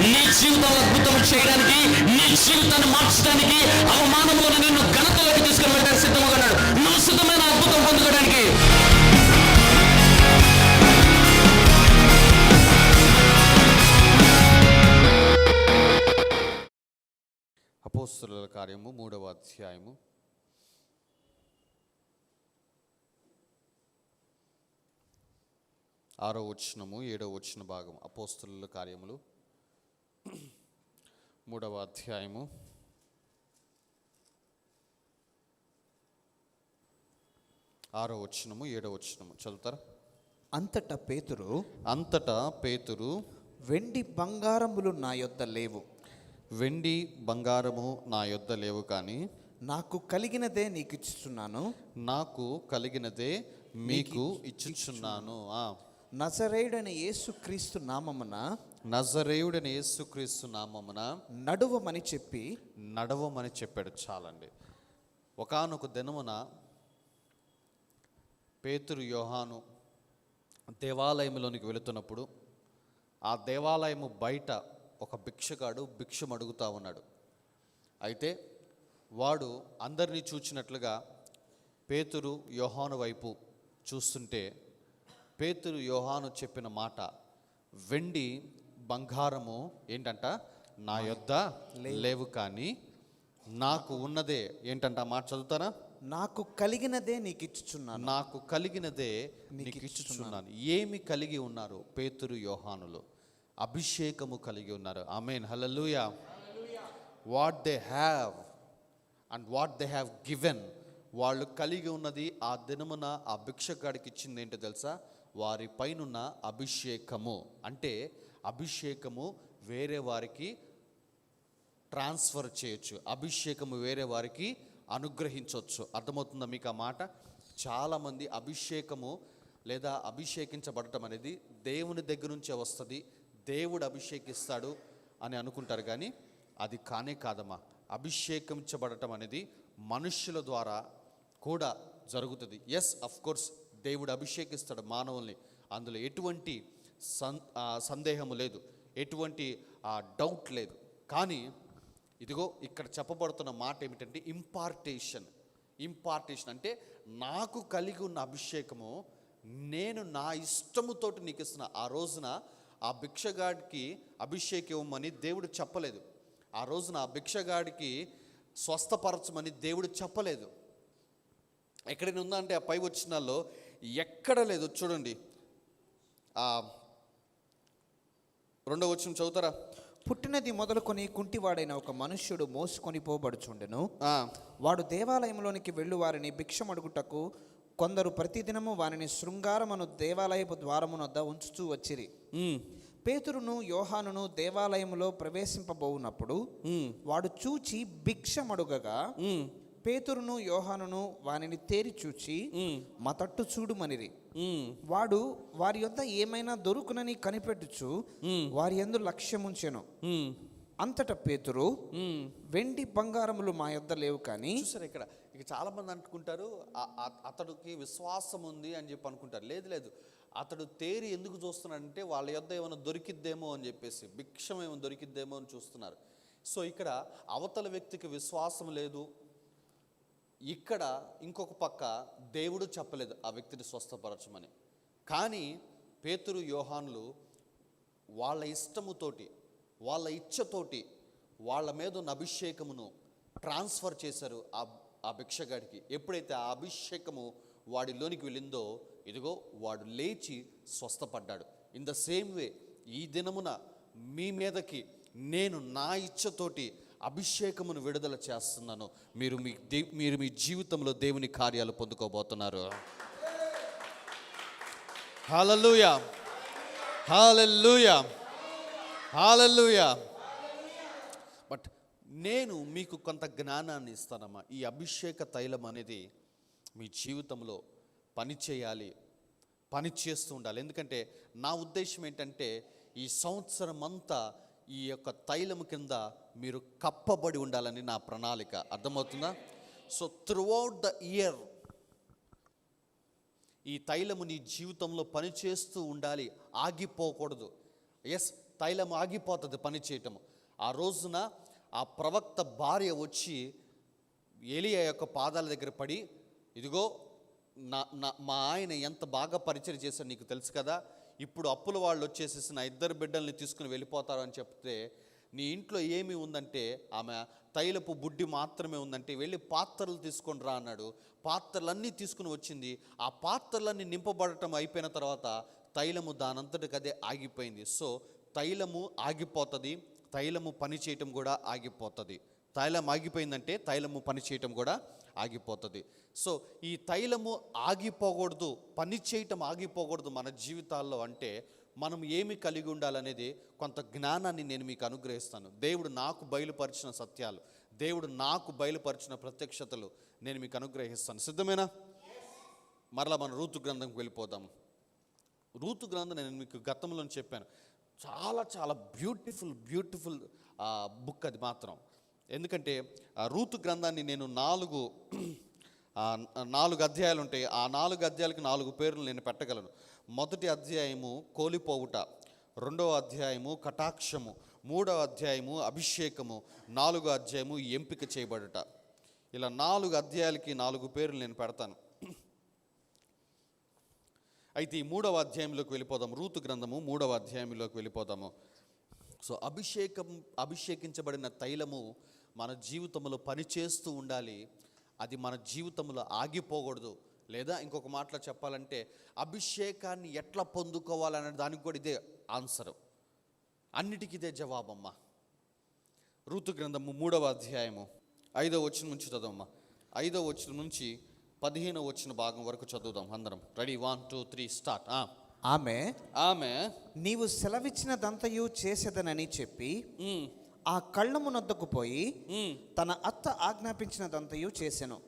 నీ జీవితంలో అద్భుతం చేయడానికి, నీ జీవితాన్ని మార్చడానికి, అవమానంలో నిన్ను ఘనతలోకి తీసుకుని వెళ్ళడానికి సిద్ధంగా ఉన్నాడు. నువ్వు సిద్ధమైన అద్భుతం పొందుకోవడానికి. అపోస్తలుల కార్యము 3వ అధ్యాయము 6వ వచనము 7వ వచన భాగం. అపోస్తలుల కార్యములు 3వ అధ్యాయము 6వ వచనము 7వ వచనము చదువుతారా? అంతటా పేతురు వెండి బంగారములు నా యొద్ద లేవు, వెండి బంగారము నా యొద్ద లేవు, కానీ నాకు కలిగినదే నీకు ఇచ్చుచున్నాను, నాకు కలిగినదే మీకు ఇచ్చుచున్నాను. నజరేయుడైన యేసుక్రీస్తు నామమున, నజరేయుడైన యేసుక్రీస్తు నామమున నడువమని చెప్పాడు. చాలండి. ఒకానొక దినమున పేతురు యోహాను దేవాలయంలోనికి వెళుతున్నప్పుడు ఆ దేవాలయము బయట ఒక భిక్షగాడు భిక్షం అడుగుతూ ఉన్నాడు. అయితే వాడు అందరినీ చూచినట్లుగా పేతురు యోహాను వైపు చూస్తుంటే పేతురు యోహాను చెప్పిన మాట, వెండి బంగారము ఏంటంట నా యొద్ద లేవు, కానీ నాకు ఉన్నదే ఏంటంట. మాట చదువుతారా? నాకు కలిగినదే నీకు ఇచ్చుచున్నాను, నాకు కలిగినదే నీకు ఇచ్చుచున్నాను. ఏమి కలిగి ఉన్నారు పేతురు యోహానులు? అభిషేకము కలిగి ఉన్నారు. ఆమేన్, హల్లెలూయా. What they have and what they have given, వాళ్ళు కలిగి ఉన్నది ఆ దినమున ఆ భిక్షగాడికి ఇచ్చింది ఏంటో తెలుసా? వారి పైనున్న అభిషేకము. అంటే అభిషేకము వేరే వారికి ట్రాన్స్ఫర్ చేయొచ్చు, అభిషేకము వేరే వారికి అనుగ్రహించవచ్చు. అర్థమవుతుందా మీకు ఆ మాట? చాలామంది అభిషేకము లేదా అభిషేకించబడటం అనేది దేవుని దగ్గర నుంచే వస్తుంది, దేవుడు అభిషేకిస్తాడు అని అనుకుంటారు, కానీ అది కానే కాదమ్మా. అభిషేకించబడటం అనేది మనుష్యుల ద్వారా కూడా జరుగుతుంది. ఎస్, అఫ్ కోర్స్ దేవుడు అభిషేకిస్తాడు మానవుల్ని, అందులో ఎటువంటి సందేహము లేదు, ఎటువంటి డౌట్ లేదు. కానీ ఇదిగో ఇక్కడ చెప్పబడుతున్న మాట ఏమిటంటే ఇంపార్టేషన్ అంటే నాకు కలిగి ఉన్న అభిషేకము నేను నా ఇష్టముతోటి నీకు ఇస్తున్నా. ఆ రోజున ఆ భిక్షగాడికి అభిషేకం ఇవ్వమని దేవుడు చెప్పలేదు, ఆ రోజున ఆ భిక్షగాడికి స్వస్థపరచమని దేవుడు చెప్పలేదు. ఎక్కడైనా ఉందా అంటే ఆ పై వచనాల్లో ఎక్కడ లేదు. చూడండి, 2వ వచనం చదువుతారా? పుట్టినది మొదలుకొని కుంటివాడైన ఒక మనుష్యుడు మోసుకొని పోబడుచుండెను. వాడు దేవాలయంలోనికి వెళ్ళు వారిని భిక్షమడుగుటకు కొందరు ప్రతిదినము వారిని శృంగారమును దేవాలయపు ద్వారమునొద్ద ఉంచుచూ వచ్చిరి. పేతురును యోహానును దేవాలయములో ప్రవేశింపబోవునప్పుడు వాడు చూచి భిక్షమడుగగా పేతురును యోహానును వానిని తేరి చూచి మా తట్టు చూడుమనిరి. వాడు వారి యొద్ద ఏమైనా దొరుకునని కనిపెట్టుచు వారి యందు లక్ష్యముంచెను. అంతటా పేతురు, వెండి బంగారములు మా యొద్ద లేవు, కానీ. చూసారు, ఇక చాలా మంది అనుకుంటారు అతడికి విశ్వాసం ఉంది అని చెప్పి అనుకుంటారు. లేదు, అతడు తేరి ఎందుకు చూస్తున్నాడంటే వాళ్ళ యొద్ద ఏమైనా దొరికిద్దేమో అని చెప్పేసి, భిక్షం ఏమైనా దొరికిద్దేమో అని చూస్తున్నారు. సో ఇక్కడ అవతల వ్యక్తికి విశ్వాసం లేదు, ఇక్కడ ఇంకొక పక్క దేవుడు చెప్పలేదు ఆ వ్యక్తిని స్వస్థపరచమని. కానీ పేతురు యోహానులు వాళ్ళ ఇష్టముతోటి, వాళ్ళ ఇచ్చతోటి వాళ్ళ మీద ఉన్న అభిషేకమును ట్రాన్స్ఫర్ చేశారు ఆ భిక్షగాడికి. ఎప్పుడైతే ఆ అభిషేకము వాడిలోనికి వెళ్ళిందో ఇదిగో వాడు లేచి స్వస్థపడ్డాడు. ఇన్ ద సేమ్ వే ఈ దినమున మీ మీదకి నేను నా ఇచ్చతోటి అభిషేకమును విడుదల చేస్తున్నాను. మీరు మీ జీవితంలో దేవుని కార్యాలు పొందుకోబోతున్నారు. హల్లెలూయా, హల్లెలూయా, హల్లెలూయా. బట్ నేను మీకు కొంత జ్ఞానాన్ని ఇస్తానమ్మా. ఈ అభిషేక తైలం అనేది మీ జీవితంలో పని చేయాలి, పని చేస్తూ ఉండాలి. ఎందుకంటే నా ఉద్దేశం ఏంటంటే ఈ సంవత్సరం అంతా ఈ యొక్క తైలము కింద మీరు కప్పబడి ఉండాలని నా ప్రణాళిక. అర్థమవుతుందా? సో త్రూఅవుట్ ద ఇయర్ ఈ తైలము నీ జీవితంలో పనిచేస్తూ ఉండాలి, ఆగిపోకూడదు. ఎస్, తైలం ఆగిపోతుంది పని చేయటము. ఆ రోజున ఆ ప్రవక్త భార్య వచ్చి ఏలియా యొక్క పాదాల దగ్గర పడి, ఇదిగో మా ఆయన ఎంత బాగా పరిచయం చేశాడు నీకు తెలుసు కదా, ఇప్పుడు అప్పుల వాళ్ళు వచ్చేసేసి నా 2 బిడ్డల్ని తీసుకుని వెళ్ళిపోతారు అని చెప్తే, నీ ఇంట్లో ఏమి ఉందంటే ఆమె తైలపు బుడ్డి మాత్రమే ఉందంటే వెళ్ళి పాత్రలు తీసుకొని రా అన్నాడు. పాత్రలన్నీ తీసుకుని వచ్చింది. ఆ పాత్రలన్నీ నింపబడటం అయిపోయిన తర్వాత తైలము దానంతటికి అదే ఆగిపోయింది. సో తైలము ఆగిపోతుంది, తైలము పని చేయటం కూడా ఆగిపోతుంది. తైలం ఆగిపోయిందంటే తైలము పని చేయటం కూడా ఆగిపోతుంది. సో ఈ తైలము ఆగిపోకూడదు, పని చేయటం ఆగిపోకూడదు మన జీవితాల్లో అంటే మనం ఏమి కలిగి ఉండాలనేది కొంత జ్ఞానాన్ని నేను మీకు అనుగ్రహిస్తాను. దేవుడు నాకు బయలుపరిచిన సత్యాలు, దేవుడు నాకు బయలుపరిచిన ప్రత్యక్షతలు నేను మీకు అనుగ్రహిస్తాను. సిద్ధమేనా? మరలా మన రూతు గ్రంథంకి వెళ్ళిపోదాం. రూతు గ్రంథం నేను మీకు గతంలో చెప్పాను, చాలా చాలా బ్యూటిఫుల్ బుక్ అది మాత్రం. ఎందుకంటే ఆ రూతు గ్రంథాన్ని నేను 4 అధ్యాయాలు ఉంటాయి. ఆ 4 అధ్యాయాలకి 4 పేర్లు నేను పెట్టగలను. మొదటి అధ్యాయము కోలిపోవుట, 2వ అధ్యాయము కటాక్షము, 3వ అధ్యాయము అభిషేకము, 4వ అధ్యాయము ఎంపిక చేయబడుట. ఇలా 4 అధ్యాయాలకి 4 పేర్లు నేను పెడతాను. అయితే ఈ 3వ అధ్యాయంలోకి వెళ్ళిపోదాం. రూతు గ్రంథము 3వ అధ్యాయంలోకి వెళ్ళిపోదాము. సో అభిషేకించబడిన తైలము మన జీవితంలో పనిచేస్తూ ఉండాలి. అది మన జీవితంలో ఆగిపోకూడదు. లేదా ఇంకొక మాటలో చెప్పాలంటే అభిషేకాన్ని ఎట్లా పొందుకోవాలనే దానికి కూడా ఇదే ఆన్సరు, అన్నిటికీ ఇదే జవాబమ్మా. రూతు గ్రంథము 3వ అధ్యాయము 5వ వచనం నుంచి చదవమ్మా. 5వ వచనం నుంచి 15వ వచన భాగం వరకు చదువుదాం అందరం. Ready, 1 2 3 start. ఆమె నీవు సెలవిచ్చినదంతయు చేసేదనని చెప్పి ఆ కళ్ళమునొద్దకు పోయి తన అత్త ఆజ్ఞాపించినదంతయు చేసెను.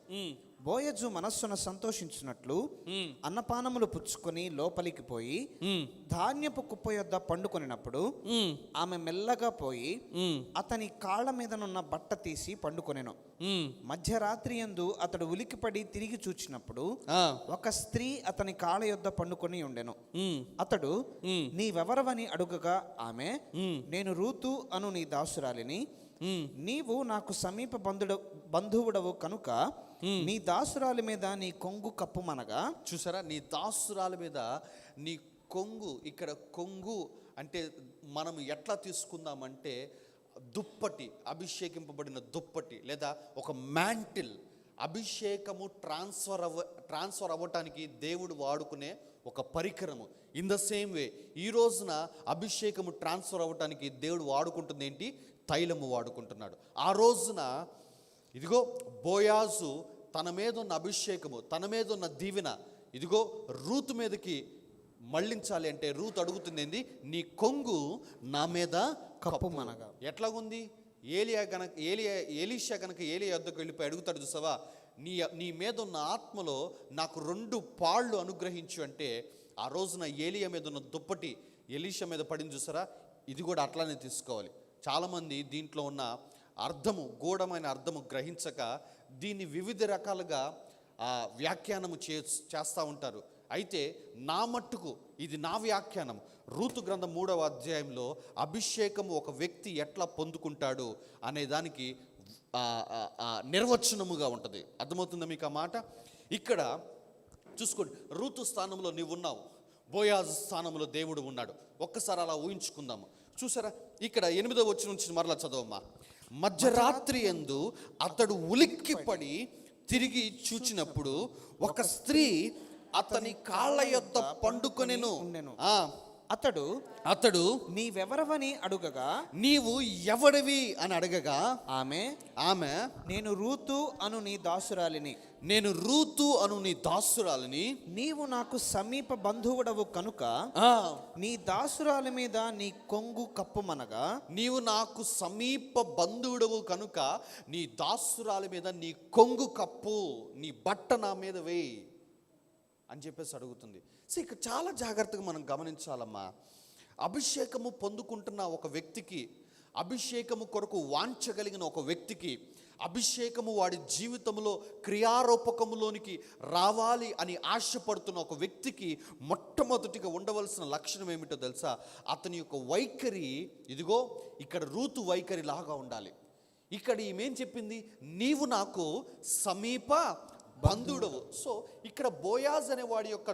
బోయజు మనస్సును సంతోషించినట్లు అన్నపానములు పుచ్చుకొని లోపలికి పోయి ధాన్యపు కుప్ప యొద్ద పండుకొనినప్పుడు ఆమె మెల్లగా పోయి అతని కాళ్ళ మీదనున్న బట్ట తీసి పండుకొనెను. మధ్యరాత్రి యందు అతడు ఉలికిపడి తిరిగి చూచినప్పుడు ఒక స్త్రీ అతని కాళ్ళ యొద్ద పండుకొని ఉండెను. అతడు నీవెవరవని అడుగగా ఆమె, నేను రూతు అను నీ దాసురాలిని. నీవు నాకు సమీప బంధువుడవు కనుక నీ దాసురాలి మీద నీ కొంగు కప్పుమనగా. చూసారా, నీ దాసురాలి మీద నీ కొంగు. ఇక్కడ కొంగు అంటే మనం ఎట్లా తీసుకుందామంటే దుప్పటి, అభిషేకింపబడిన దుప్పటి లేదా ఒక మ్యాంటిల్. అభిషేకము ట్రాన్స్ఫర్ అవ్వటానికి దేవుడు వాడుకునే ఒక పరికరము. ఇన్ ద సేమ్ వే ఈ రోజున అభిషేకము ట్రాన్స్ఫర్ అవ్వటానికి దేవుడు వాడుకుంటుంది ఏంటి? తైలము వాడుకుంటున్నాడు. ఆ రోజున ఇదిగో బోయాజు తన మీద ఉన్న అభిషేకము, తన మీద ఉన్న దీవెన ఇదిగో రూతు మీదకి మళ్ళించాలి అంటే రూతు అడుగుతుంది ఏంది? నీ కొంగు నా మీద కప్పుమనగా. ఎట్లాగుంది? ఎలీషా కనుక ఏలియా వద్దకు వెళ్ళిపోయి అడుగుతాడు, చూసావా, నీ మీద ఉన్న ఆత్మలో నాకు 2 పాళ్ళు అనుగ్రహించు అంటే ఆ రోజున ఏలియా మీద ఉన్న దుప్పటి ఎలీషా మీద పడింది చూసారా. ఇది కూడా అట్లానే తీసుకోవాలి. చాలామంది దీంట్లో ఉన్న అర్థము, గూఢమైన అర్థము గ్రహించక దీన్ని వివిధ రకాలుగా వ్యాఖ్యానము చేస్తూ ఉంటారు. అయితే నా మట్టుకు ఇది నా వ్యాఖ్యానం. రూతు గ్రంథం 3వ అధ్యాయంలో అభిషేకము ఒక వ్యక్తి ఎట్లా పొందుకుంటాడు అనే దానికి నిర్వచనముగా ఉంటుంది. అర్థమవుతుందా మీకు ఆ మాట? ఇక్కడ చూసుకోండి, రూతు స్థానంలో నీవు ఉన్నావు, బోయాజు స్థానంలో దేవుడు ఉన్నాడు. ఒక్కసారి అలా ఊహించుకుందాము. చూసారా, ఇక్కడ 8వ వచనం నుంచి మరలా చదవమ్మా. మధ్యరాత్రి యందు అతడు ఉలిక్కిపడి తిరిగి చూచినప్పుడు ఒక స్త్రీ అతని కాళ్ళ యొద్ద పండుకొనెను. అతడు నీవెవరవని అడుగగా, నీవు ఎవడివి అని అడగగా ఆమె నేను రూతు అను నీ దాసురాలిని. నీవు నాకు సమీప బంధువుడవు కనుక నీ దాసురాలి మీద నీ కొంగు కప్పుమనగా. నీవు నాకు సమీప బంధువుడవు కనుక నీ దాసురాలి మీద నీ కొంగు కప్పు, నీ బట్ట నా మీద వేయి అని చెప్పేసి అడుగుతుంది. సో ఇక్కడ చాలా జాగ్రత్తగా మనం గమనించాలమ్మా. అభిషేకము పొందుకుంటున్న ఒక వ్యక్తికి అభిషేకము కొరకు వాంఛగలిగిన ఒక వ్యక్తికి, అభిషేకము వాడి జీవితంలో క్రియారూపకములోనికి రావాలి అని ఆశపడుతున్న ఒక వ్యక్తికి మొట్టమొదటిగా ఉండవలసిన లక్షణం ఏమిటో తెలుసా? అతని యొక్క వైఖరి, ఇదిగో ఇక్కడ రూతు వైఖరి లాగా ఉండాలి. ఇక్కడ ఈమెం చెప్పింది? నీవు నాకు సమీప బంధువుడవు. సో ఇక్కడ బోయాజ్ అనే వాడి యొక్క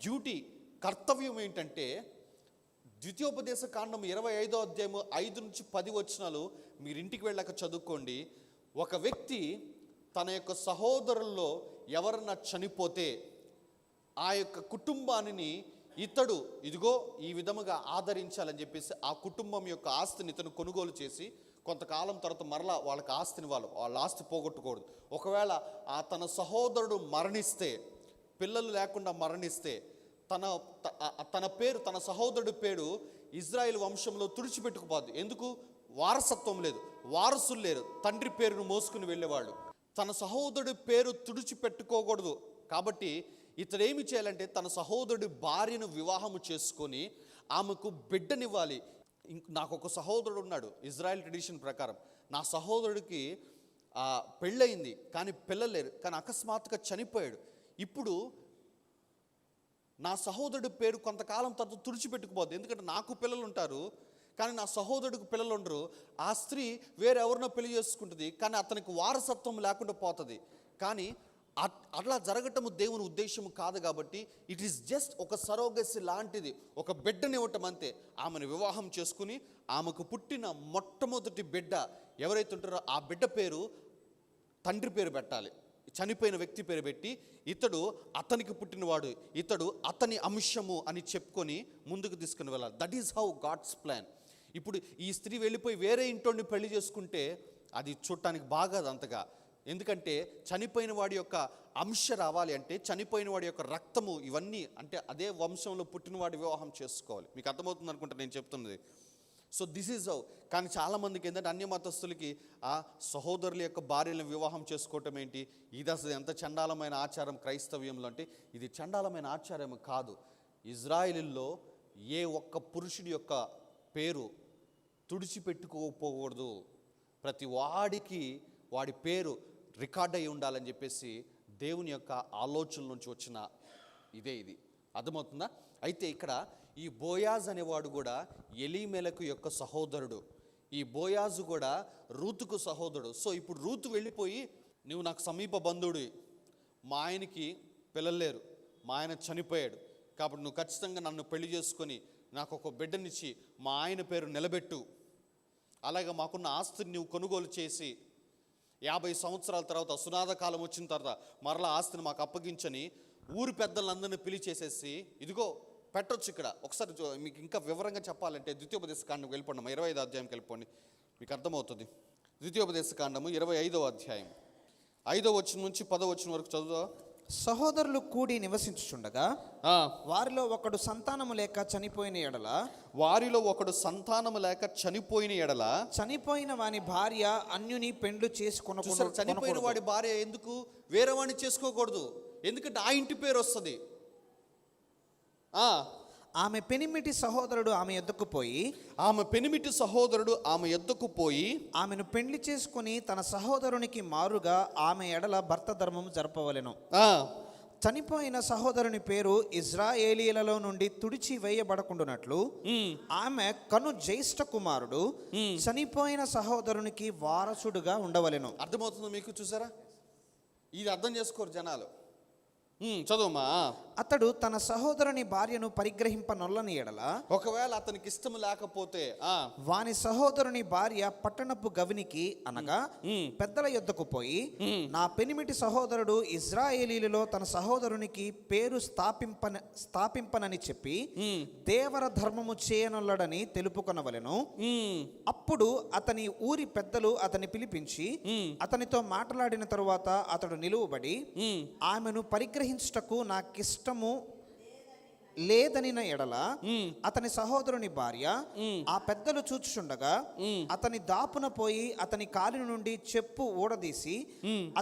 డ్యూటీ, కర్తవ్యం ఏంటంటే, ద్వితీయోపదేశ కాండం 25వ అధ్యాయము 5 నుంచి 10 వచనాలు మీరు ఇంటికి వెళ్ళాక చదువుకోండి. ఒక వ్యక్తి తన యొక్క సహోదరుల్లో ఎవరన్నా చనిపోతే ఆ యొక్క కుటుంబాన్ని ఇతడు ఇదిగో ఈ విధముగా ఆదరించాలని చెప్పేసి ఆ కుటుంబం యొక్క ఆస్తిని ఇతను కొనుగోలు చేసి కొంతకాలం తర్వాత మరలా వాళ్ళకి ఆస్తిని వాళ్ళ ఆస్తి పోగొట్టకూడదు. ఒకవేళ ఆ తన సహోదరుడు మరణిస్తే, పిల్లలు లేకుండా మరణిస్తే తన పేరు, తన సహోదరుడి పేరు ఇజ్రాయెల్ వంశంలో తుడిచిపెట్టుకుపోద్ది. ఎందుకు? వారసత్వం లేదు, వారసులు లేరు, తండ్రి పేరును మోసుకుని వెళ్ళేవాళ్ళు. తన సహోదరుడి పేరు తుడిచిపెట్టుకోకూడదు. కాబట్టి ఇతడు ఏమి చేయాలంటే తన సహోదరుడి భార్యను వివాహము చేసుకొని ఆమెకు బిడ్డనివ్వాలి. నాకు ఒక సహోదరుడు ఉన్నాడు, ఇజ్రాయెల్ ట్రెడిషన్ ప్రకారం నా సహోదరుడికి పెళ్ళయింది కానీ పిల్లలు లేరు, కానీ అకస్మాత్తుగా చనిపోయాడు. ఇప్పుడు నా సహోదరుడి పేరు కొంతకాలం తర్వాత తుడిచిపెట్టుకుపోద్ది. ఎందుకంటే నాకు పిల్లలు ఉంటారు కానీ నా సహోదరుడికి పిల్లలు ఉండరు. ఆ స్త్రీ వేరెవరినో పెళ్లి చేసుకుంటుంది కానీ అతనికి వారసత్వం లేకుండా పోతుంది. కానీ అట్లా జరగటము దేవుని ఉద్దేశము కాదు. కాబట్టి ఇట్ ఈస్ జస్ట్ ఒక సరోగసి లాంటిది, ఒక బిడ్డనివ్వటం అంతే. ఆమెను వివాహం చేసుకుని ఆమెకు పుట్టిన మొట్టమొదటి బిడ్డ ఎవరైతే ఉంటారో ఆ బిడ్డ పేరు తండ్రి పేరు పెట్టాలి. చనిపోయిన వ్యక్తి పేరు పెట్టి ఇతడు అతనికి పుట్టినవాడు, ఇతడు అతని అంశము అని చెప్పుకొని ముందుకు తీసుకుని వెళ్ళాలి. That is how God's plan. ఇప్పుడు ఈ స్త్రీ వెళ్ళిపోయి వేరే ఇంటోని పెళ్లి చేసుకుంటే అది చూడటానికి బాగాదు అంతగా. ఎందుకంటే చనిపోయిన వాడి యొక్క అంశ రావాలి అంటే, చనిపోయిన వాడి యొక్క రక్తము ఇవన్నీ అంటే అదే వంశంలో పుట్టినవాడి వివాహం చేసుకోవాలి. మీకు అర్థమవుతుంది అనుకుంటా నేను చెప్తున్నది. So this is how. కానీ చాలామందికి ఏంటంటే అన్య మతస్థులకి ఆ సహోదరుల యొక్క భార్యలను వివాహం చేసుకోవటం ఏంటి, ఇది అసలు ఎంత చండాలమైన ఆచారం క్రైస్తవ్యంలో అంటే, ఇది చండాలమైన ఆచారం కాదు. ఇజ్రాయిల్లో ఏ ఒక్క పురుషుడి యొక్క పేరు తుడిచిపెట్టుకోకపోకూడదు. ప్రతి వాడికి వాడి పేరు రికార్డ్ అయి ఉండాలని చెప్పేసి దేవుని యొక్క ఆలోచన నుంచి వచ్చిన ఇది అర్థమవుతుందా? అయితే ఇక్కడ ఈ బోయాజ్ అనేవాడు కూడా ఎలీమెలకు యొక్క సహోదరుడు. ఈ బోయాజు కూడా రూతుకు సహోదరుడు. సో ఇప్పుడు రూతు వెళ్ళిపోయి, నువ్వు నాకు సమీప బంధువుడి, మా ఆయనకి పిల్లలు లేరు, మా ఆయన చనిపోయాడు, కాబట్టి నువ్వు ఖచ్చితంగా నన్ను పెళ్లి చేసుకొని నాకు ఒక బిడ్డనిచ్చి మా ఆయన పేరు నిలబెట్టు, అలాగే మాకున్న ఆస్తిని నువ్వు కొనుగోలు చేసి 50 సంవత్సరాల తర్వాత సునాద కాలం వచ్చిన తర్వాత మరలా ఆస్తిని మాకు అప్పగించని ఊరి పెద్దలందరినీ పిలిచేసేసి ఇదిగో పెట్టొచ్చు. ఇక్కడ ఒకసారి మీకు ఇంకా వివరంగా చెప్పాలంటే ద్వితీయోపదేశ కాండం వెళ్ళిపోండి, 25వ అధ్యాయంకి వెళ్ళిపోండి, మీకు అర్థమవుతుంది. ద్వితీయోపదేశ కాండము 25వ అధ్యాయం 5వ వచనం నుంచి 10వ వచనం వరకు చదువు. సహోదరులు కూడి నివసించుచుండగా వారిలో ఒకడు సంతానము లేక చనిపోయిన ఎడల చనిపోయిన వాని భార్య అన్యుని పెండ్లు చేసుకొనకూడదు. చనిపోయిన వాడి భార్య ఎందుకు వేరే వాడిని చేసుకోకూడదు? ఎందుకంటే ఆ ఇంటి పేరు వస్తుంది. ఆమె పెనిమిటి సహోదరుడు ఆమె ఎద్దుకు పోయి ఆమెను పెండ్లి చేసుకుని తన సహోదరునికి మారుగా ఆమె ఎడల భర్త ధర్మము జరపవలెను. చనిపోయిన సహోదరుని పేరు ఇజ్రాయేలీలలో నుండి తుడిచి వేయబడకుండానట్లు ఆమె కను జ్యేష్ఠ కుమారుడు చనిపోయిన సహోదరునికి వారసుడుగా ఉండవలెను. అర్థమవుతుందో మీకు? చూసారా, ఇది అర్థం చేసుకోరు జనాలు. చదువుమా. అతడు తన సహోదరుని భార్యను పరిగ్రహింపనొల్లని ఎడల, ఒకవేళ అతనికి ఇష్టం లేకపోతే వాని సహోదరుని భార్య పట్టణపు గవినికి అనగా పెద్దల యొద్దకు పోయి, నా పెనిమిటి సహోదరుడు ఇజ్రాయేలీలలో తన సహోదరునికి పేరు స్థాపింపనని చెప్పి దేవర ధర్మము చేయనొల్లడని తెలుపుకొనవలెను. అప్పుడు అతని ఊరి పెద్దలు అతని పిలిపించి అతనితో మాట్లాడిన తరువాత అతడు నిలువబడి, ఆమెను పరిగ్రహించుటకు నాకిష్టము లేదనిన ఎడల అతని సహోదరుని భార్య ఆ పెద్దలు చూచుచుండగా అతని దాపున పోయి అతని కాలి నుండి చెప్పు ఊడదీసి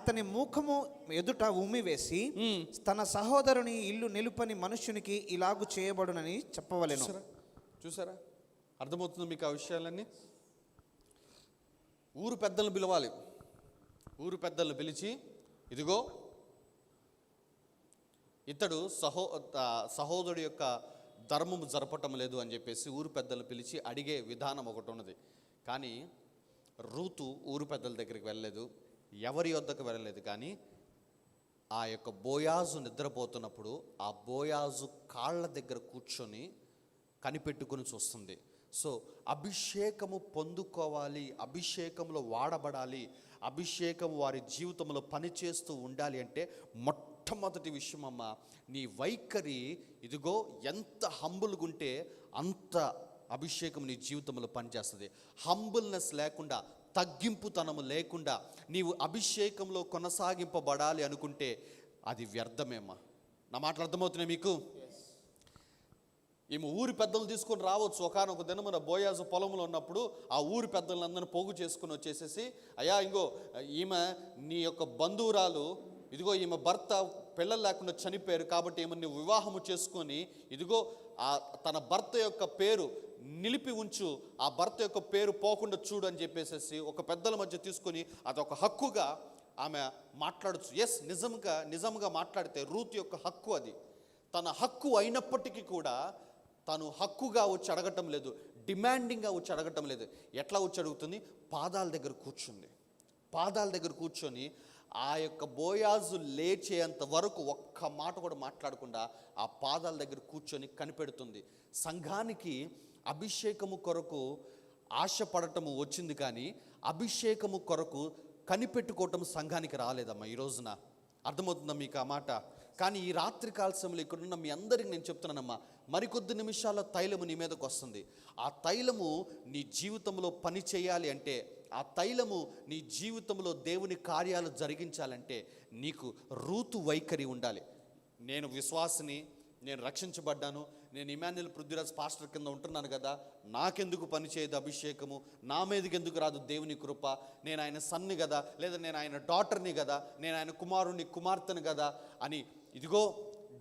అతని ముఖము ఎదుట ఉమ్మివేసి తన సహోదరుని ఇల్లు నిలుపని మనుష్యునికి ఇలాగు చేయబడునని చెప్పవలెను. చూసారా, అర్థమవుతుంది మీకు ఆ విషయాలన్నీ? ఊరు పెద్దలను పిలవాలి. ఊరు పెద్దలను పిలిచి, ఇదిగో ఇతడు సహోదరుడి యొక్క ధర్మము జరపటం లేదు అని చెప్పేసి ఊరు పెద్దలు పిలిచి అడిగే విధానం ఒకటి ఉన్నది. కానీ రూతు ఊరు పెద్దల దగ్గరికి వెళ్ళలేదు, ఎవరి వద్దకు వెళ్ళలేదు. కానీ ఆ యొక్క బోయాజు నిద్రపోతున్నప్పుడు ఆ బోయాజు కాళ్ళ దగ్గర కూర్చొని కనిపెట్టుకుని చూస్తుంది. సో అభిషేకము పొందుకోవాలి, అభిషేకంలో వాడబడాలి, అభిషేకం వారి జీవితంలో పనిచేస్తూ ఉండాలి అంటే మొట్టమొదటి విషయం అమ్మ, నీ వైఖరి ఇదిగో ఎంత హంబుల్గా ఉంటే అంత అభిషేకం నీ జీవితంలో పనిచేస్తుంది. హంబుల్నెస్ లేకుండా, తగ్గింపుతనము లేకుండా నీవు అభిషేకంలో కొనసాగింపబడాలి అనుకుంటే అది వ్యర్థమేమ్మా. నా మాటలు అర్థమవుతున్నాయి మీకు? ఈమె ఊరి పెద్దలు తీసుకొని రావచ్చు. ఒకనొక దినమున బోయాజు పొలంలో ఉన్నప్పుడు ఆ ఊరి పెద్దలందరినీ పోగు చేసుకుని వచ్చేసేసి, అయ్యా ఇంగో ఈమె నీ యొక్క బంధువురాలు, ఇదిగో ఈమె భర్త పిల్లలు లేకుండా చనిపోయారు కాబట్టి ఈమె నువ్వు వివాహము చేసుకొని ఇదిగో తన భర్త యొక్క పేరు నిలిపి ఉంచు, ఆ భర్త యొక్క పేరు పోకుండా చూడు అని చెప్పేసేసి ఒక పెద్దల మధ్య తీసుకొని అదొక హక్కుగా ఆమె మాట్లాడచ్చు. ఎస్, నిజంగా మాట్లాడితే రూత్ యొక్క హక్కు అది. తన హక్కు అయినప్పటికీ కూడా తను హక్కుగా వచ్చి అడగటం లేదు, డిమాండింగ్గా వచ్చి అడగటం లేదు. ఎట్లా వచ్చి అడుగుతుంది? పాదాల దగ్గర కూర్చుంది. పాదాల దగ్గర కూర్చొని ఆ యొక్క బోయాజు లేచేంత వరకు ఒక్క మాట కూడా మాట్లాడకుండా ఆ పాదాల దగ్గర కూర్చొని కనిపెడుతుంది. సంఘానికి అభిషేకము కొరకు ఆశపడటము వచ్చింది, కానీ అభిషేకము కొరకు కనిపెట్టుకోవటం సంఘానికి రాలేదమ్మా ఈ రోజున. అర్థమవుతుందా మీకు ఆ మాట? కానీ ఈ రాత్రి కాల సమయంలో ఇక్కడున్న మీ అందరికి నేను చెప్తున్నానమ్మా, మరికొద్ది నిమిషాల తైలము నీ మీదకు వస్తుంది. ఆ తైలము నీ జీవితంలో పని చేయాలి అంటే, ఆ తైలము నీ జీవితంలో దేవుని కార్యాలు జరిగించాలంటే నీకు రూతు వైఖరి ఉండాలి. నేను విశ్వాసిని, నేను రక్షించబడ్డాను, నేను ఇమాన్యుయల్ పృథ్వీరాజ్ పాస్టర్ కింద ఉంటున్నాను కదా, నాకెందుకు పని చేయదు అభిషేకము, నా మీదకి ఎందుకు రాదు దేవుని కృప, నేను ఆయన సన్ని కదా, లేదా నేను ఆయన డాటర్ని కదా, నేను ఆయన కుమారుని కుమార్తెను కదా అని ఇదిగో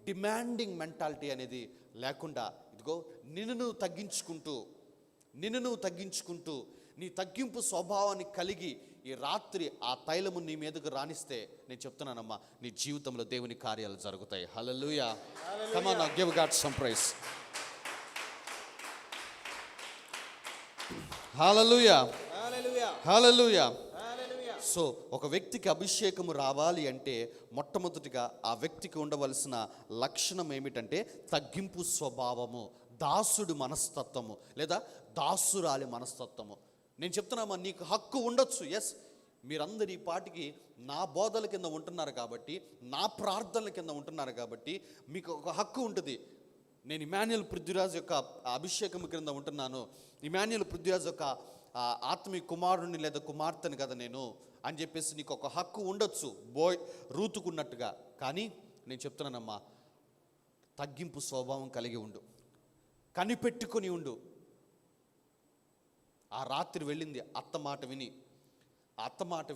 డిమాండింగ్ మెంటాలిటీ అనేది లేకుండా, ఇదిగో నిన్ను నువ్వు తగ్గించుకుంటూ నీ తగ్గింపు స్వభావాన్ని కలిగి ఈ రాత్రి ఆ తైలము నీ మీదకు రాణిస్తే నేను చెప్తున్నానమ్మా, నీ జీవితంలో దేవుని కార్యాలు జరుగుతాయి. హల్లెలూయా. Come on, give God some praise. హల్లెలూయా, హల్లెలూయా. సో ఒక వ్యక్తికి అభిషేకము రావాలి అంటే మొట్టమొదటిగా ఆ వ్యక్తికి ఉండవలసిన లక్షణం ఏమిటంటే తగ్గింపు స్వభావము, దాసుడు మనస్తత్వము లేదా దాసురాలి మనస్తత్వము. నేను చెప్తున్నామా, నీకు హక్కు ఉండొచ్చు. ఎస్, మీరందరూ ఈ పాటికి నా బోధల కింద ఉంటున్నారు కాబట్టి, నా ప్రార్థనల కింద ఉంటున్నారు కాబట్టి మీకు ఒక హక్కు ఉంటుంది. నేను ఇమాన్యుయల్ పృథ్వీరాజ్ యొక్క అభిషేకం క్రింద ఉంటున్నాను, ఇమాన్యుయల్ పృథ్వీరాజ్ యొక్క ఆత్మీయ కుమారుని లేదా కుమార్తెను కదా నేను అని చెప్పేసి నీకు ఒక హక్కు ఉండొచ్చు, రూతుకున్నట్టుగా. కానీ నేను చెప్తున్నానమ్మా, తగ్గింపు స్వభావం కలిగి ఉండు, కనిపెట్టుకొని ఉండు. ఆ రాత్రి వెళ్ళింది అత్త మాట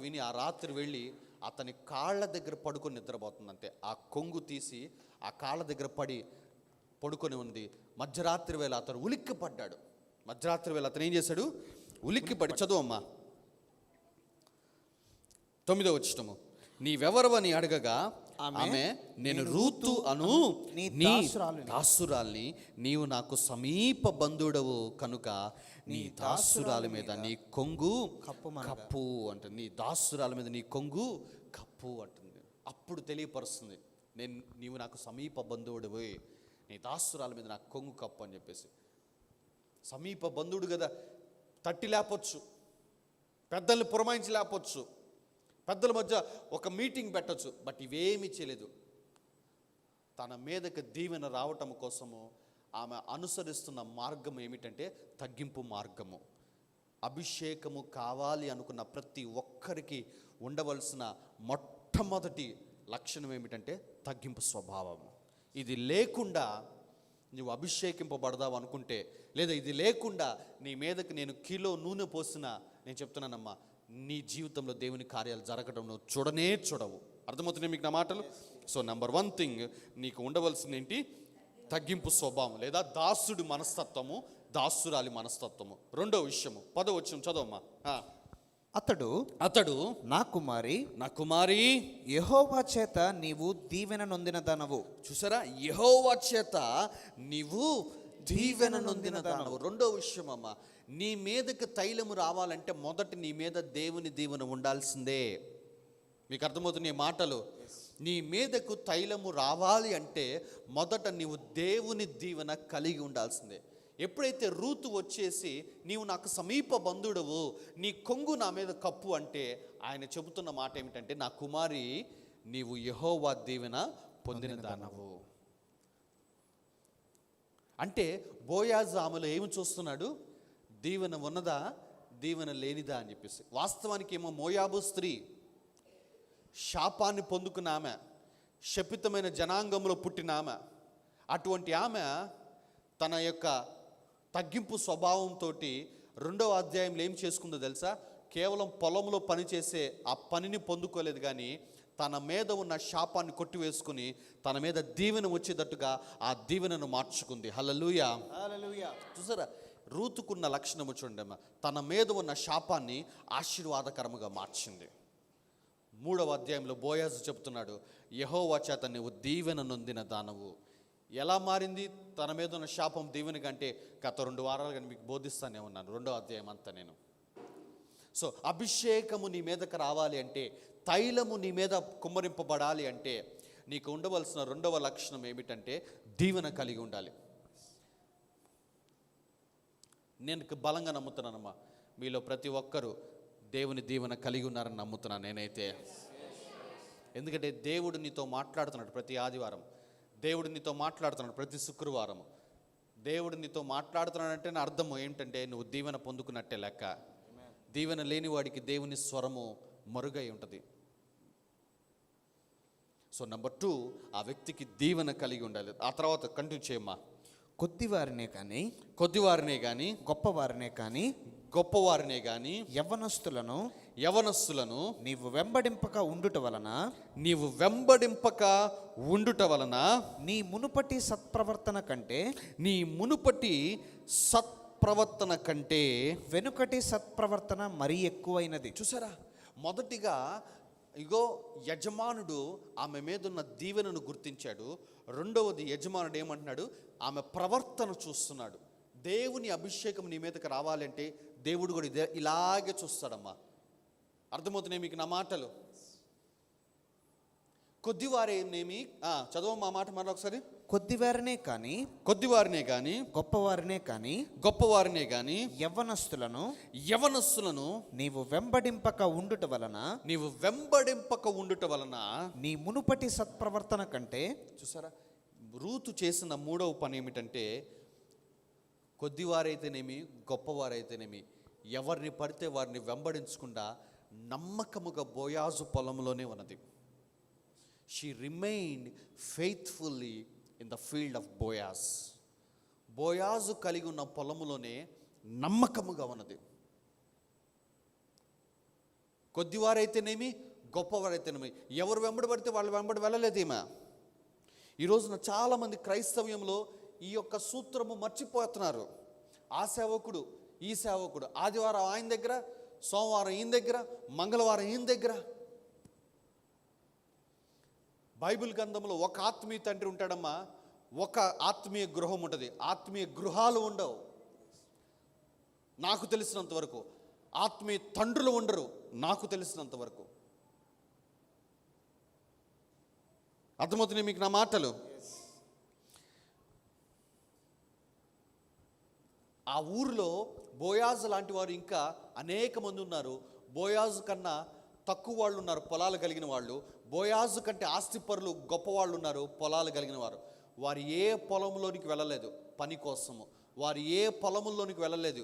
విని ఆ రాత్రి వెళ్ళి అతని కాళ్ళ దగ్గర పడుకొని నిద్రపోతుంది. అంతే, ఆ కొంగు తీసి ఆ కాళ్ళ దగ్గర పడుకొని ఉంది. మధ్యరాత్రి వేళ అతను ఉలిక్కి పడ్డాడు. మధ్యరాత్రి వేళ అతను ఏం చేశాడు? ఉలిక్కిపడి, చదువు అమ్మా 9వ వచనము. నీవెవరవని అడగగా ఆమె, నేను రూతు అను నీ దాసురాల్ని, నీవు నాకు సమీప బంధువుడవు కనుక నీ దాసురాలి మీద నీ కొంగు కప్పు అంటుంది. నీ దాసురాలి మీద నీ కొంగు కప్పు అంటుంది. అప్పుడు తెలియపరుస్తుంది, నీవు నాకు సమీప బంధువుడవు, నీ దాసురాలి మీద నాకు కొంగు కప్పు అని చెప్పేసి. సమీప బంధువుడు కదా, తట్టి లేపొచ్చు, పెద్దల్ని పురమాయించి లేపొచ్చు, పెద్దల మధ్య ఒక మీటింగ్ పెట్టచ్చు, బట్ ఇవేమీ చేయలేదు. తన మీదకి దీవెన రావటం కోసము ఆమె అనుసరిస్తున్న మార్గం ఏమిటంటే తగ్గింపు మార్గము. అభిషేకము కావాలి అనుకున్న ప్రతి ఒక్కరికి ఉండవలసిన మొట్టమొదటి లక్షణం ఏమిటంటే తగ్గింపు స్వభావము. ఇది లేకుండా నువ్వు అభిషేకింపబడదావు అనుకుంటే, లేదా ఇది లేకుండా నీ మీదకి నేను కిలో నూనె పోసినా, నేను చెప్తున్నానమ్మా, నీ జీవితంలో దేవుని కార్యాలు జరగడం నువ్వు చూడవు. అర్థమవుతున్నాయి మీకు నా మాటలు? సో నెంబర్ 1 థింగ్, నీకు ఉండవలసింది ఏంటి? తగ్గింపు స్వభావం లేదా దాసుడి మనస్తత్వము, దాసురాలి మనస్తత్వము. 2వ విషయము 10వ వచనం చదవమ్మా. అతడు నా కుమారి యెహోవా చేత నీవు దీవెన నొందిన దానవు. చూసారా, యెహోవా చేత నీవు దీవెన నొందిన దానవు. రెండో విషయం అమ్మ, నీ మీదకి తైలము రావాలంటే మొదట నీ మీద దేవుని దీవెన ఉండాల్సిందే. మీకు అర్థమవుతుంది ఈ మాటలు? నీ మీదకు తైలము రావాలి అంటే మొదట నీవు దేవుని దీవెన కలిగి ఉండాల్సిందే. ఎప్పుడైతే రూతు వచ్చేసి నీవు నాకు సమీప బంధుడవు, నీ కొంగు నా మీద కప్పు అంటే ఆయన చెబుతున్న మాట ఏమిటంటే, నా కుమారి నీవు యెహోవా దీవెన పొందిన దానవు. అంటే బోయాజు ఆమెలో ఏమి చూస్తున్నాడు? దీవెన ఉన్నదా, దీవెన లేనిదా అని చెప్పేసి. వాస్తవానికి ఏమో మోయాబు స్త్రీ, శాపాన్ని పొందుకున్న ఆమె, శపితమైన జనాంగంలో పుట్టిన ఆమె. అటువంటి ఆమె తన యొక్క తగ్గింపు స్వభావంతో 2వ అధ్యాయంలో ఏం చేసుకుందో తెలుసా? కేవలం పొలంలో పనిచేసే ఆ పనిని పొందుకోలేదు, కానీ తన మీద ఉన్న శాపాన్ని కొట్టివేసుకుని తన మీద దీవెన వచ్చేటట్టుగా ఆ దీవెనను మార్చుకుంది. హల్లెలూయా. చూసారా, రూతుకున్న లక్షణము చూడండి, తన మీద ఉన్న శాపాన్ని ఆశీర్వాదకరముగా మార్చింది. 3వ అధ్యాయంలో బోయాజు చెప్తున్నాడు, యెహోవా చేత నీవు దీవెన నొందిన దానవు. ఎలా మారింది తన మీద ఉన్న శాపం దీవెన కంటే? గత 2 వారాలుగా మీకు బోధిస్తానే ఉన్నాను 2వ అధ్యాయం అంతా నేను. సో అభిషేకము నీ మీదకి రావాలి అంటే, తైలము నీ మీద కుమ్మరింపబడాలి అంటే నీకు ఉండవలసిన 2వ లక్షణం ఏమిటంటే దీవెన కలిగి ఉండాలి. నేను బలంగా నమ్ముతున్నానమ్మా, మీలో ప్రతి ఒక్కరూ దేవుని దీవెన కలిగి ఉన్నారని నమ్ముతున్నాను నేనైతే. ఎందుకంటే దేవుడు నీతో మాట్లాడుతున్నాడు ప్రతి ఆదివారం, దేవుడు నీతో మాట్లాడుతున్నాడు ప్రతి శుక్రవారం. దేవుడు నీతో మాట్లాడుతున్నాడంటే నా అర్థం ఏమిటంటే నువ్వు దీవెన పొందుకున్నట్టే లెక్క. దీవెన లేని వాడికి దేవుని స్వరము మరుగై ఉంటుంది. సో నెంబర్ 2, ఆ వ్యక్తికి దీవెన కలిగి ఉండాలి. ఆ తర్వాత కంటిన్యూ చేయమ్మా. కొద్దివారినే కానీ గొప్పవారినే కానీ యవనస్తులను నీవు వెంబడింపక ఉండుట వలన నీ మునుపటి సత్ప్రవర్తన కంటే వెనుకటి సత్ప్రవర్తన మరీ ఎక్కువైనది. చూసారా, మొదటిగా ఇగో యజమానుడు ఆమె మీద ఉన్న దీవెనను గుర్తించాడు. రెండవది యజమానుడు ఏమంటున్నాడు? ఆమె ప్రవర్తన చూస్తున్నాడు. దేవుని అభిషేకం నీ మీదకి రావాలంటే దేవుడు కూడా ఇలాగే చూస్తాడమ్మా. అర్థమవుతున్నాయి మీకు నా మాటలు? కొద్దివారేనేమి, చదవమ్మా మాట మరొకసారి. కొద్దివారినే కానీ గొప్పవారినే కానీ యవనస్తులను నీవు వెంబడింపక ఉండుట వలన నీ మునుపటి సత్ప్రవర్తన కంటే. చూసారా, రూతు చేసిన 3వ పని ఏమిటంటే, కొద్దివారైతేనేమి గొప్పవారైతేనేమి ఎవరిని పడితే వారిని వెంబడించకుండా నమ్మకముగా బోయాజు పొలంలోనే ఉన్నది. She remained faithfully in the field of Boaz. బోయాజు కలిగి ఉన్న పొలములోనే నమ్మకముగా ఉన్నది. కొద్దివారైతేనేమి గొప్పవారైతేనేమి ఎవరు వెంబడి పడితే వాళ్ళు వెంబడి వెళ్ళలేదు ఈమె. ఈ రోజున చాలామంది క్రైస్తవ్యంలో ఈ యొక్క సూత్రము మర్చిపోతున్నారు. ఆ సేవకుడు ఈ సేవకుడు, ఆదివారం ఆయన దగ్గర, సోమవారం ఈయన దగ్గర, మంగళవారం ఈయన దగ్గర. బైబిల్ గ్రంథంలో ఒక ఆత్మీయ తండ్రి ఉంటాడమ్మా, ఒక ఆత్మీయ గృహం ఉంటుంది. ఆత్మీయ గృహాలు ఉండవు. నాకు తెలిసినంత వరకు ఆత్మీయ తండ్రులు ఉండరు నాకు తెలిసినంత వరకు. అర్థమవుతున్నాయి మీకు నా మాటలు? ఆ ఊరిలో బోయాజు లాంటి వారు ఇంకా అనేక మంది ఉన్నారు. బోయాజు కన్నా తక్కువ వాళ్ళు ఉన్నారు, పొలాలు కలిగిన వాళ్ళు. బోయాజు కంటే ఆస్తిపరులు గొప్పవాళ్ళు ఉన్నారు, పొలాలు కలిగిన వారు. వారు ఏ పొలంలోనికి వెళ్ళలేదు పని కోసము, వారు ఏ పొలంలోనికి వెళ్ళలేదు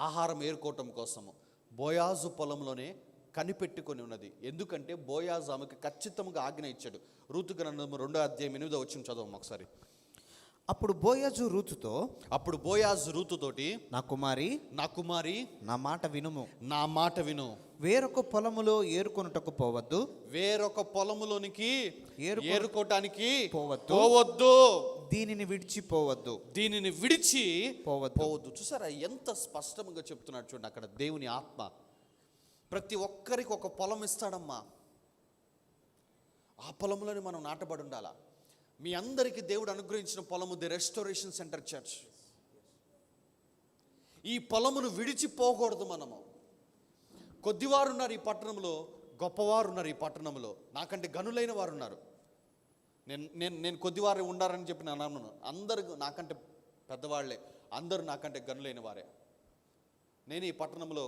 ఆహారం ఏరుకోవటం కోసము. బోయాజు పొలంలోనే కనిపెట్టుకొని ఉన్నది. ఎందుకంటే బోయాజు ఆమెకు ఖచ్చితంగా ఆజ్ఞ ఇచ్చాడు. రూతు గ్రంథం 2వ అధ్యాయం 8వ వచనం చదవం ఒకసారి. అప్పుడు బోయాజు రూతుతోటి, నా కుమారి నా మాట విను, వేరొక పొలములో ఏరుకొనుటకు పోవద్దు, వేరొక పొలములోనికి ఏరుకోవటానికి పోవద్దు, దీనిని విడిచి పోవద్దు. చూసారా ఎంత స్పష్టంగా చెప్తున్నాడు చూడండి అక్కడ దేవుని ఆత్మ. ప్రతి ఒక్కరికి ఒక పొలం ఇస్తాడమ్మా. ఆ పొలంలోనే మనం నాటబడి ఉండాలా. మీ అందరికీ దేవుడు అనుగ్రహించిన పొలము ది రెస్టోరేషన్ సెంటర్ చర్చ్. ఈ పొలమును విడిచిపోకూడదు మనము. కొద్దివారు ఉన్నారు ఈ పట్టణంలో, గొప్పవారు ఉన్నారు ఈ పట్టణంలో, నాకంటే గనులైన వారు ఉన్నారు. నేను కొద్దివారు ఉండారని చెప్పి నేను అన్నాను. అందరూ నాకంటే పెద్దవాళ్లే, అందరూ నాకంటే గనులైన వారే. నేను ఈ పట్టణంలో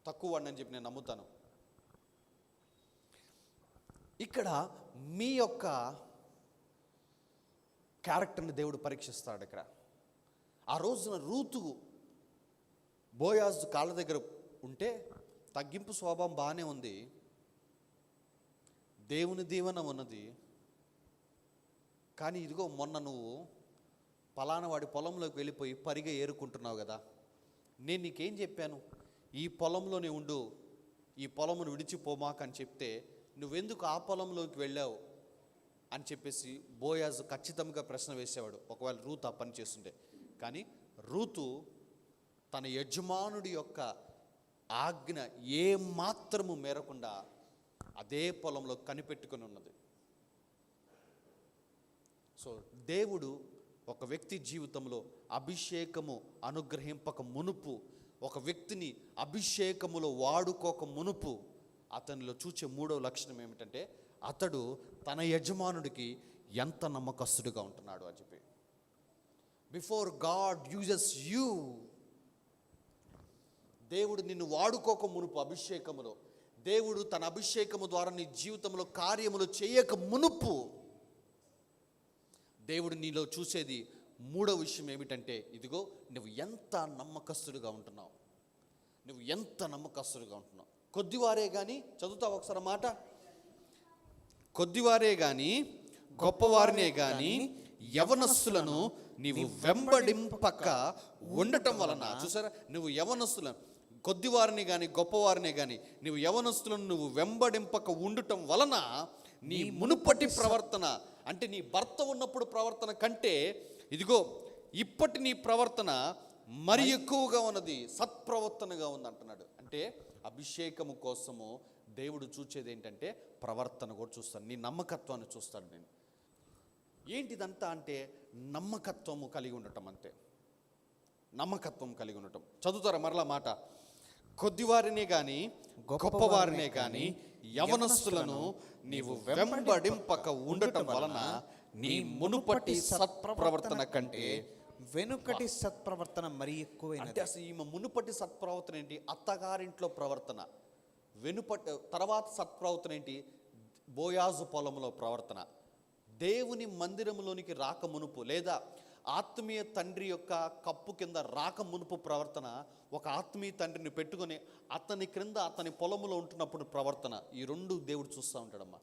తక్కువ వాడిని అని చెప్పి నేను నమ్ముతాను. ఇక్కడ మీ యొక్క క్యారెక్టర్ని దేవుడు పరీక్షిస్తాడు. ఇక్కడ ఆ రోజున రూతు బోయాజు కాళ్ళ దగ్గర ఉంటే తగ్గింపు స్వభావం బాగానే ఉంది, దేవుని దీవెన ఉన్నది. కానీ ఇదిగో మొన్న నువ్వు పలానా వాడి పొలంలోకి వెళ్ళిపోయి పరిగె ఏరుకుంటున్నావు కదా, నేను నీకేం చెప్పాను, ఈ పొలంలోనే ఉండు, ఈ పొలమును విడిచిపోమాక అని చెప్తే నువ్వెందుకు ఆ పొలంలోకి వెళ్ళావు అని చెప్పేసి బోయాజు ఖచ్చితంగా ప్రశ్న వేసేవాడు, ఒకవేళ రూతు ఆ పని చేస్తుండే. కానీ రూతు తన యజమానుడి యొక్క ఆజ్ఞ ఏ మాత్రము మేరకుండా అదే పొలంలో కనిపెట్టుకుని ఉన్నది. సో దేవుడు ఒక వ్యక్తి జీవితంలో అభిషేకము అనుగ్రహింపక మునుపు, ఒక వ్యక్తిని అభిషేకములో వాడుకోక మునుపు అతనిలో చూచే మూడవ లక్షణం ఏమిటంటే అతడు తన యజమానుడికి ఎంత నమ్మకస్తుడిగా ఉంటున్నాడు అని చెప్పి. బిఫోర్ గాడ్ యూజెస్ యూ, దేవుడు నిన్ను వాడుకోక మునుపు అభిషేకములో, దేవుడు తన అభిషేకము ద్వారా నీ జీవితంలో కార్యములు చేయక మునుపు దేవుడు నీలో చూసేది మూడో విషయం ఏమిటంటే, ఇదిగో నువ్వు ఎంత నమ్మకస్తుడిగా ఉంటున్నావు, నువ్వు ఎంత నమ్మకస్తుడిగా ఉంటున్నావు. కొద్దివారే కానీ, చదువుతావు ఒకసారి మాట, కొద్దివారే కానీ గొప్పవారినే కానీ యవనస్తులను నీవు వెంబడింపక ఉండటం వలన. చూసారా, నువ్వు యవనస్తులను, కొద్దివారిని కానీ గొప్పవారినే కానీ నువ్వు యవనస్తులను నువ్వు వెంబడింపక ఉండటం వలన నీ మునుపటి ప్రవర్తన, అంటే నీ భర్త ఉన్నప్పుడు ప్రవర్తన కంటే ఇదిగో ఇప్పటి నీ ప్రవర్తన మరి ఎక్కువగా ఉన్నది, సత్ప్రవర్తనగా ఉంది అంటున్నాడు. అంటే అభిషేకము కోసము దేవుడు చూసేది ఏంటంటే ప్రవర్తన కూడా చూస్తాడు, నీ నమ్మకత్వాన్ని చూస్తాడు. నేను ఏంటిదంతా అంటే నమ్మకత్వము కలిగి ఉండటం, అంతే, నమ్మకత్వం కలిగి ఉండటం. చదువుతారా మరలా మాట, కొద్దివారినే కానీ గొప్పవారినే కానీ యవనస్తులను నీవు వెంబడింపక ఉండటం వలన నీ మునుపటి సత్ప్రవర్తన కంటే వెనుకటి సత్ప్రవర్తన మరి ఎక్కువైనది. అంటే అసలు ఈమె మునుపటి సత్ప్రవర్తన ఏంటి, అత్తగారింట్లో ప్రవర్తన, వెనుపటి తర్వాత సత్ప్రవర్తన ఏంటి, బోయాజు పొలంలో ప్రవర్తన, దేవుని మందిరములోనికి రాక మునుపు లేదా ఆత్మీయ తండ్రి యొక్క కప్పు కింద రాక మునుపు ప్రవర్తన, ఒక ఆత్మీయ తండ్రిని పెట్టుకొని అతని క్రింద అతని పొలములో ఉంటున్నప్పుడు ప్రవర్తన, ఈ రెండు దేవుడు చూస్తూ ఉంటాడమ్మా.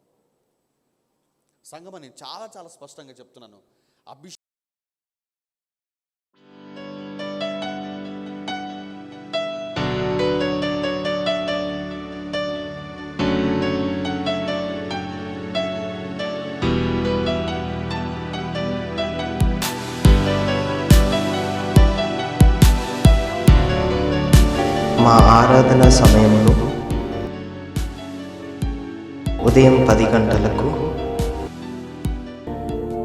సంగమా, నేను చాలా చాలా స్పష్టంగా చెప్తున్నాను. మా ఆరాధన సమయమును ఉదయం 10 గంటలకు